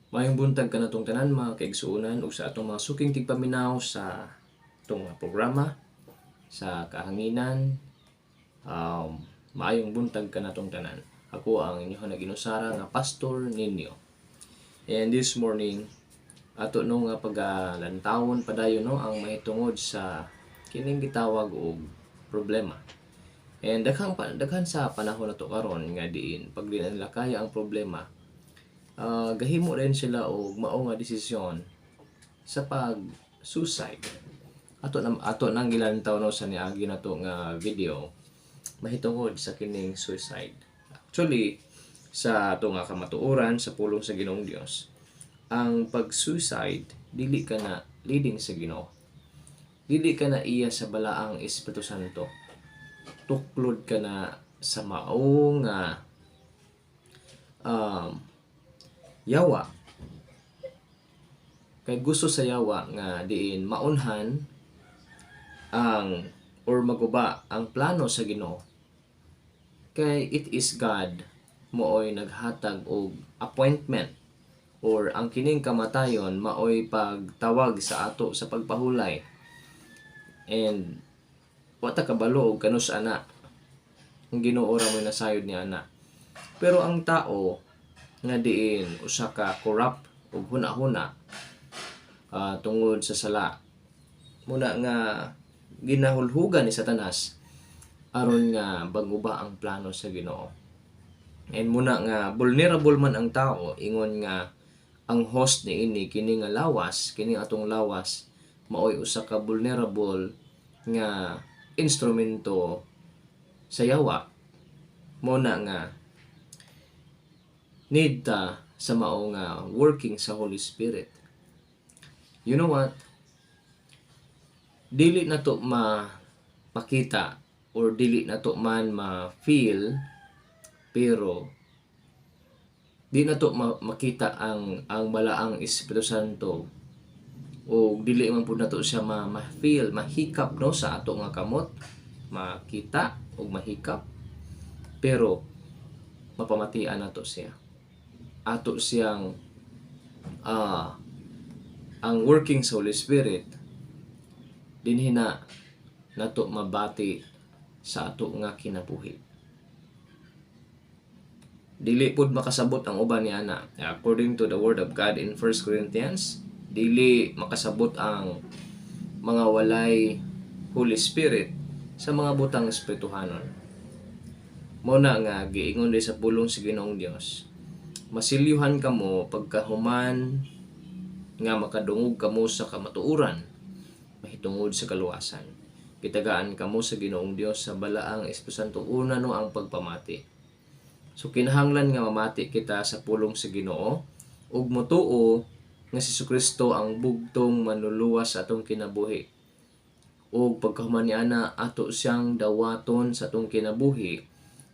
Mayong buntag ka na tong tanan mga kaigsuonan ug sa atong mga suking tigpaminaw sa itong mga programa sa kahanginan. Maayong buntag ka na tong tanan. Ako ang inyong naginusara nga pastor ninyo. And this morning ato no nga pagalantawon padayon no ang mahitungod sa kining gitawag og problema. And daghan sa panahon nato karon nga diin pag di na nila kaya ang problema, gahimo rin sila og mao nga desisyon sa pag-suicide. Ato nang gilantaw no sa niagi nato nga video mahitungod sa kining suicide. Actually, sa ato nga kamatuoran sa pulong sa Ginoong Dios, ang pag-suicide dili ka na leading sa Ginoo. Dili ka na iya sa balaang Espiritu Santo. Tuklod ka na sa mao nga yawa. Kay gusto sa yawa nga diin maunhan ang or maguba ang plano sa Ginoo. Kay it is God mooy naghatag og appointment or ang kining kamatayon maoy pagtawag sa ato sa pagpahulay. And wata kabalo og kanus ana ang Ginoo ra mo nasayod ni ana. Pero ang tao nga diin usa ka corrupt ug huna-huna tungod sa sala, muna nga ginahulhugan ni Satanas aron nga baguba ang plano sa Ginoo. And muna nga vulnerable man ang tao, ingon nga ang host ni ini kini nga lawas, kini atong lawas maoy usa ka vulnerable nga instrumento sa yawa. Muna nga need ta sa mao nga working sa Holy Spirit. You know what? Dili na to makita or dili na to man ma-feel, pero di na to makita ang balaang Espiritu Santo o dili man pud nato siya ma-feel, mahikap no sa ato nga kamot, makita o mahikap, pero mapamatian nato siya. Ato siyang ang working sa Holy Spirit dinhi na nato mabati sa ato nga kinabuhi. Dili pud makasabot ang uban ni ana. According to the word of God in 1 Corinthians, dili makasabot ang mga walay Holy Spirit sa mga butang espirituhanon. Mao na nga giingon di sa pulong sa Ginoong Dios, masilyuhan kamo pagkahuman nga makadungog kamo sa kamatuoran mahitungod sa kaluwasan. Kitagaan kamo sa Ginoong Dios sa balaang Espiritu Santo una no ang pagpamati. So kinahanglan nga mamati kita sa pulong sa Ginoo ug motuo nga si Jesucristo ang bugtong manluluwas sa atong kinabuhi. Ug pagkahuman ni ana ato siyang dawaton sa atong kinabuhi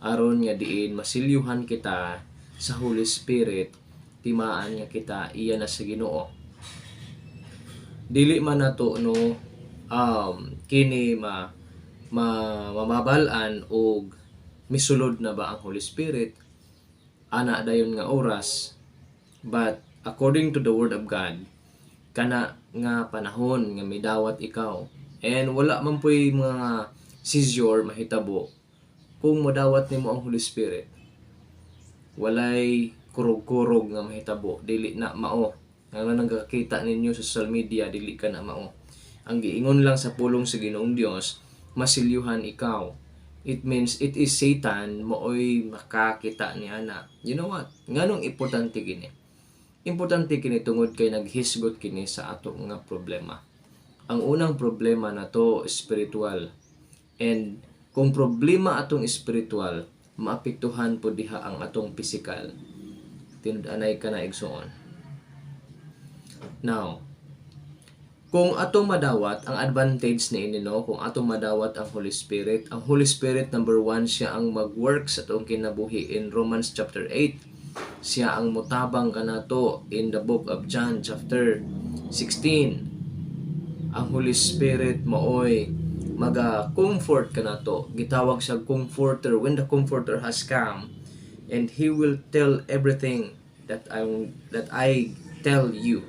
aron nga diin masilyuhan kita sa Holy Spirit, timaan nga kita iya na sa Ginoo. Dili man nato no kini mamabalan og misulod na ba ang Holy Spirit ana dayon nga oras, but according to the word of God kana nga panahon nga midawat ikaw, and wala man poy mga seizure mahitabo kung modawat nimo ang Holy Spirit. Walay kurog-kurog nga mahitabo, dili na mao. Nga nagkakita ninyo sa social media, dili ka na mao. Ang giingon lang sa pulong sa Ginoong Dios, masilyuhan ikaw. It means it is Satan mooy makakita ni ana. You know what? Nganong importante kini? Importante kini tungod kay naghisgot kini sa ato nga problema. Ang unang problema na to spiritual. And kung problema atong spiritual, maapektuhan po diha ang atong physical. Tinud-anay ka na igsuon. Now, kung atong madawat, ang advantage ni ini no, kung atong madawat ang Holy Spirit, number 1, siya ang mag-work sa atong kinabuhi in Romans chapter 8. Siya ang mutabang kanato in the book of John chapter 16. Ang Holy Spirit mooy maga-comfort kanato. Gitawag siya comforter. When the comforter has come, and He will tell everything that I tell you.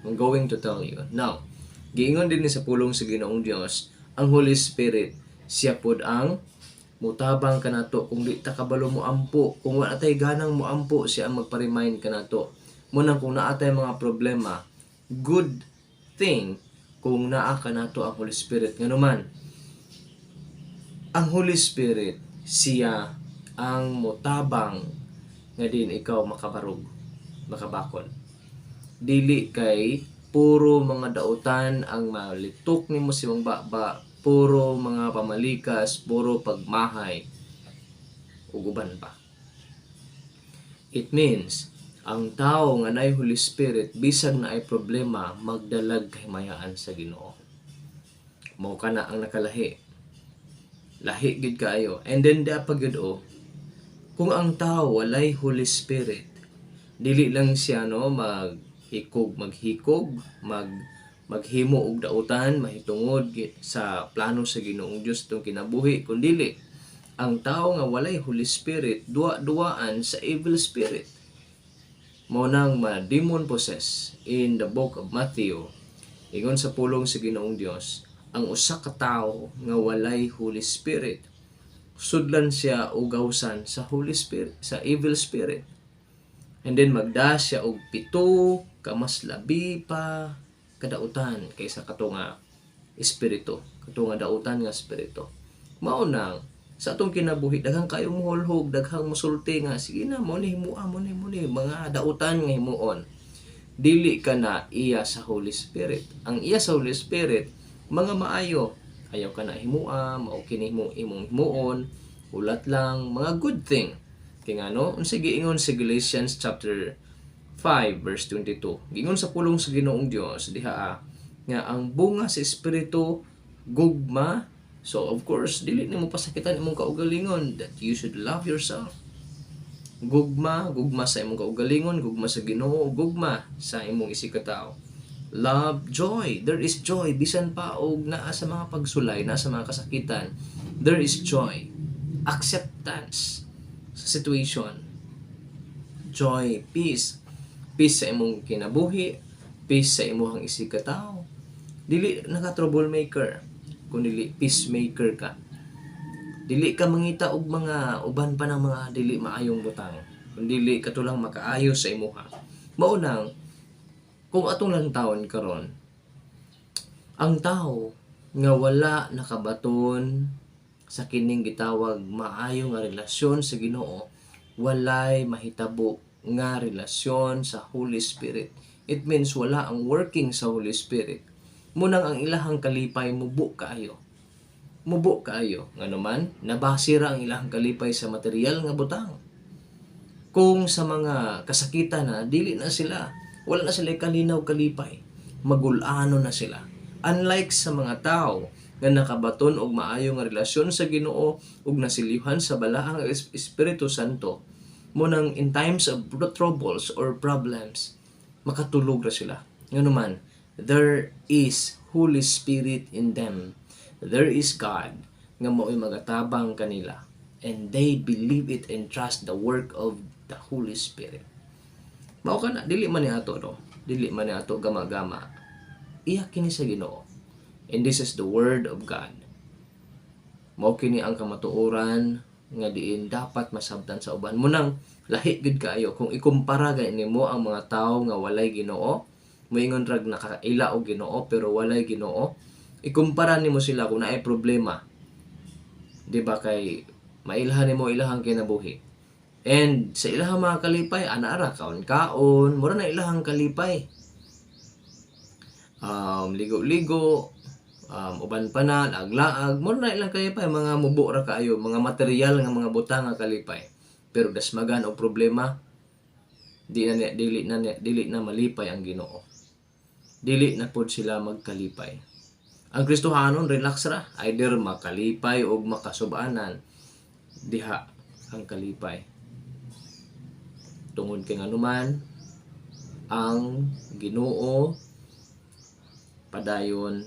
I'm going to tell you. Now, giingon din ni sa pulong sa Ginoong Dios, ang Holy Spirit siya pod ang mutabang kanato kung di ta kabalo mo ampo, kung wala tay ganang mo ampo, siya ang magpa-remind kanato. Munang kung naa tay mga problema, good thing kung naa kanato ang Holy Spirit. Nganuman, ang Holy Spirit siya ang mutabang nga din ikaw makabakod. Dili kay puro mga dautan ang malitok nimo si mong baba, puro mga pamalikas, puro pagmahay ug uban pa. It means ang tao nga naay Holy Spirit bisag na ay problema magdalag kahimayaan sa Ginoo. Mao kana ang nakalahi. Lahi gid kaayo. And then dapat gid kung ang tao walay Holy Spirit, dili lang siya maghimo og dautan, mahitungod sa plano sa Ginoong Dios tong kinabuhi, kundi ang tao nga walay Holy Spirit duwa-duwaan sa evil spirit. Mao nang ma-demon possess in the book of Matthew. Ingon sa pulong sa Ginoong Dios, ang usa ka tawo nga walay Holy Spirit, sudlan siya og gawsan sa Holy Spirit, sa evil spirit. And then magda siya og 7 ka mas labi pa kadautan kaysa kato nga espiritu, kato nga dautan nga espiritu. Mao nang sa atong kinabuhi daghang kayo mohulhog, daghang mosulti nga sige na mo ni himuon mo ni mga dautan nga himuon. Dili ka na iya sa Holy Spirit. Ang iya sa Holy Spirit mga maayo, ayaw ka na himua, mao kini imong himuon, ulat lang mga good thing. Kaya unsa giingon sa Galatians chapter 5 verse 22. Giingon sa pulong sa Ginoong Dios diha nga ang bunga sa espiritu gugma. So of course dili nimo pasakitan imong kaugalingon that you should love yourself. Gugma sa imong kaugalingon, gugma sa Ginoo, gugma sa imong isikataw. Love, joy. There is joy bisan pa og naa sa mga pagsulay, naa sa mga kasakitan. There is joy. Acceptance sa situation. Joy, peace. Peace sa imong kinabuhi, peace sa imong isikataw. Dili naka-troublemaker, kundi peacemaker ka. Dili ka mangita og mga uban pa ng mga dili maayong butang, kundi dili katulang makaayo sa imuha. Mao nang kung atong lantawon karon, ang tao nga wala nakabaton sa kining gitawag maayo nga relasyon sa Ginoo, walay mahitabo nga relasyon sa Holy Spirit. It means wala ang working sa Holy Spirit. Munang ang ilahang kalipay mubo kaayo. Nganuman nabasira ang ilahang kalipay sa material nga butang. Kung sa mga kasakitan na dili na sila, wala na sila kalinaw kalipay, magulano na sila. Unlike sa mga tao nga nakabaton og maayo nga relasyon sa Ginoo ug nasilihan sa balaang Espiritu Santo, munang in times of troubles or problems makatulog ra sila. Nganuman, there is Holy Spirit in them. There is God nga mao'y magatabang kanila, and they believe it and trust the work of the Holy Spirit. Mao kana dili man ni ato gama-gama. Iya kini sa Ginoo. And this is the word of God. Mao kini ang kamatuoran nga diin dapat masabtan sa uban. Munang lahi gid kaayo kung ikumpara nimo ang mga tawo nga walay Ginoo, moingon rag nakakaila og Ginoo pero walay Ginoo. Ikumpara nimo sila kung naay problema. Di ba kay mailhan nimo ilahang kinabuhi. And sa ilahang mga kalipay, anaara kaon-kaon, mura na ilahang kalipay. Ligo-ligo, uban pa na, laag-laag, mura na ilang kalipay, mga mubo ra kaayo, mga material nga mga butang nga kalipay. Pero dasmagan o problema, dili na malipay ang Ginoo. Dili na pod sila magkalipay. Ang Kristohanon relax ra, either makalipay o makasubanan, diha ang kalipay. Tungod kay nganuman ang Ginoo padayon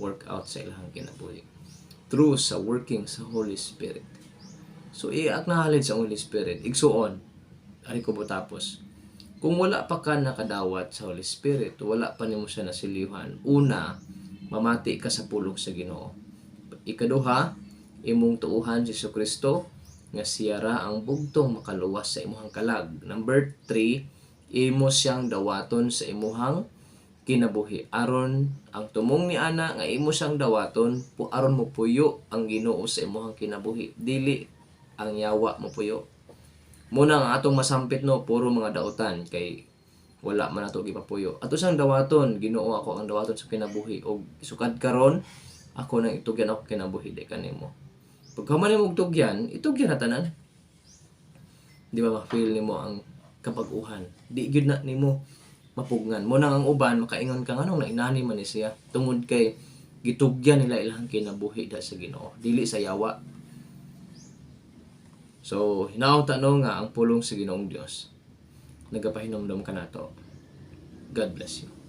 work out sa ilahang kinabuhi through sa working sa Holy Spirit. So i-acknowledge sa Holy Spirit, igsuon Ari ko tapos. Kung wala pa ka nakadawat sa Holy Spirit, wala pa nimo siya nasilihan. Una, mamati ka sa pulong sa Ginoo. Ikaduha, imong tuuhan si Jesucristo nga siya ra ang bugtong makaluwas sa imuhang kalag. Number 3, imo siyang dawaton sa imuhang kinabuhi. Aron ang tumong ni ana nga imo siyang dawaton, aron mo puyo ang Ginoo sa imuhang kinabuhi. Dili ang yawa mo puyo. Muna nga atong masampit no, puro mga dautan kay wala man ato gipapuyo. Ato sang dawaton, Ginoo ako ang dawaton sa kinabuhi og sukad karon ako nang itugyan ako kinabuhi di kanimo. Pag man mo tugyan, itugyan na tanan. Di ba ma-feel nimo ang kapag-uhan? Di gyud na nimo mapugnan. Muna ang uban makaingon ka nganong nainani man ni siya tungod kay gitugyan nila ilang kinabuhi da sa Ginoo, dili sa yawa. So, hinaut tanong nga ang pulong sa Ginoong Dios nagapahinomdom kanato. God bless you.